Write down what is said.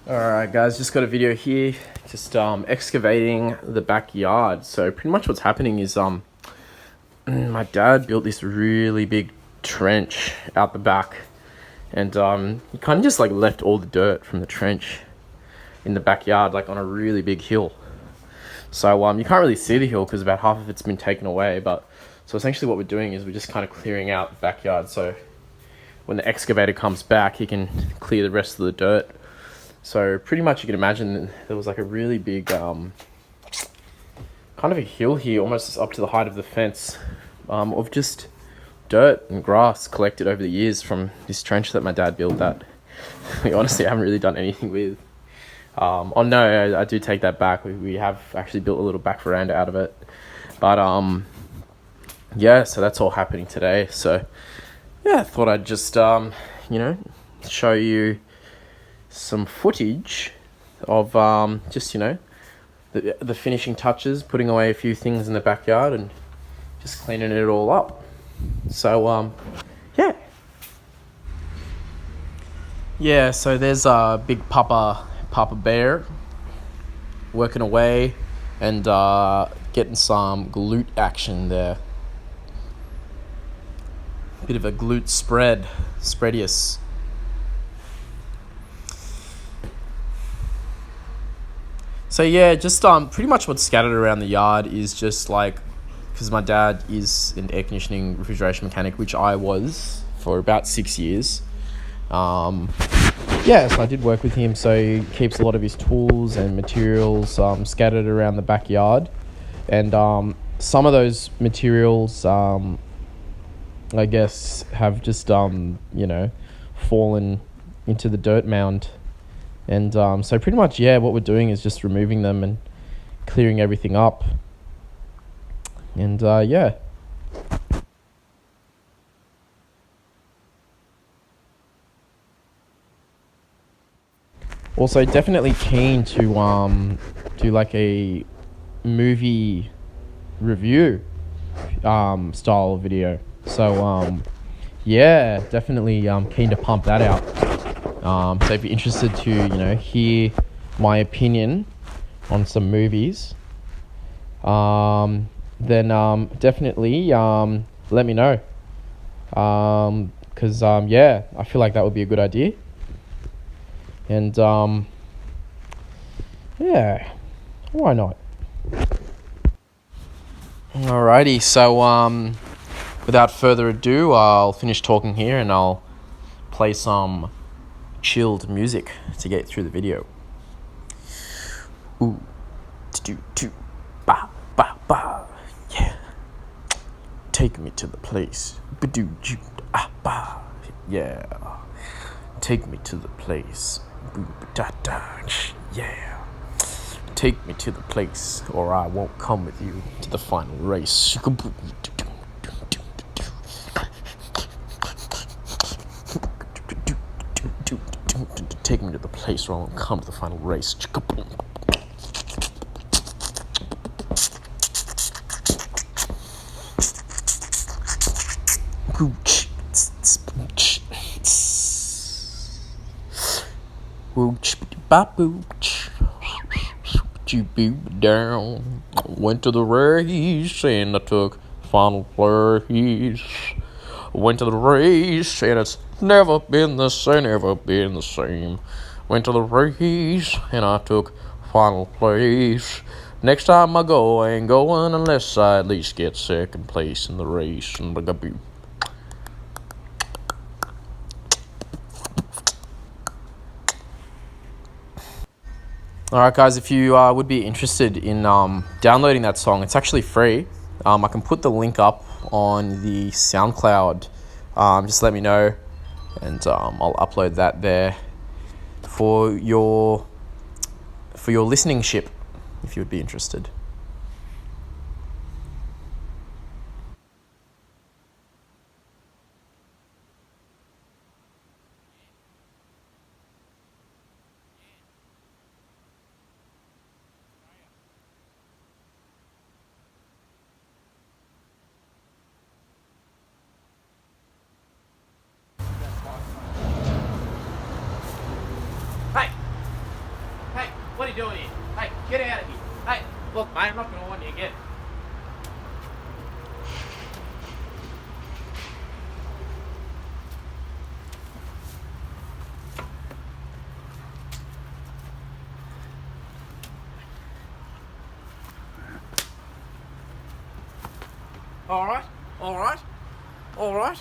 Alright guys, just got a video here, just excavating the backyard. So pretty much what's happening is my dad built this really big trench out the back, and he kind of just like left all the dirt from the trench in the backyard, like on a really big hill. So you can't really see the hill because about half of it's been taken away, but so essentially what we're doing is we're just kind of clearing out the backyard, so when the excavator comes back he can clear the rest of the dirt. So pretty much you can imagine there was like a really big kind of a hill here, almost up to the height of the fence, of just dirt and grass collected over the years from this trench that my dad built that we honestly haven't really done anything with. Oh no, I do take that back. We have actually built a little back veranda out of it. But yeah, so that's all happening today. So yeah, I thought I'd just show you some footage of just the finishing touches, putting away a few things in the backyard and just cleaning it all up. So yeah, so there's a big Papa Bear working away and getting some glute action there. Bit of a glute spreadius. So yeah, just pretty much what's scattered around the yard is just like, because my dad is an air conditioning refrigeration mechanic, which I was for about 6 years. Yeah, so I did work with him, so he keeps a lot of his tools and materials scattered around the backyard. And some of those materials, I guess, have just, fallen into the dirt mound. And so pretty much, yeah, what we're doing is just removing them and clearing everything up. And yeah. Also, definitely keen to do like a movie review style video. So yeah, definitely keen to pump that out. So if you're interested to hear my opinion on some movies, then definitely let me know. Because yeah, I feel like that would be a good idea. And yeah, why not? Alrighty, so without further ado, I'll finish talking here and I'll play some chilled music to get through the video. Ooh, do, ba ba ba, yeah. Take me to the place, ba-do, ba, yeah. Take me to the place, boo-ba-da-da, yeah. Take me to the place, or I won't come with you to the final race. Take me to the place, or I won't come to the final race. Down. Went to the race and I took final place. Went to the race and it's never been the same. Went to the race and I took final place. Next time I go, I ain't going unless I at least get second place in the race. Alright guys, if you would be interested in downloading that song, it's actually free. I can put the link up on the SoundCloud. Just let me know and I'll upload that there for your listening-ship, if you would be interested. you doing here? Hey, get out of here. Hey, look, mate, I'm not going to warn you again. All right, all right, all right.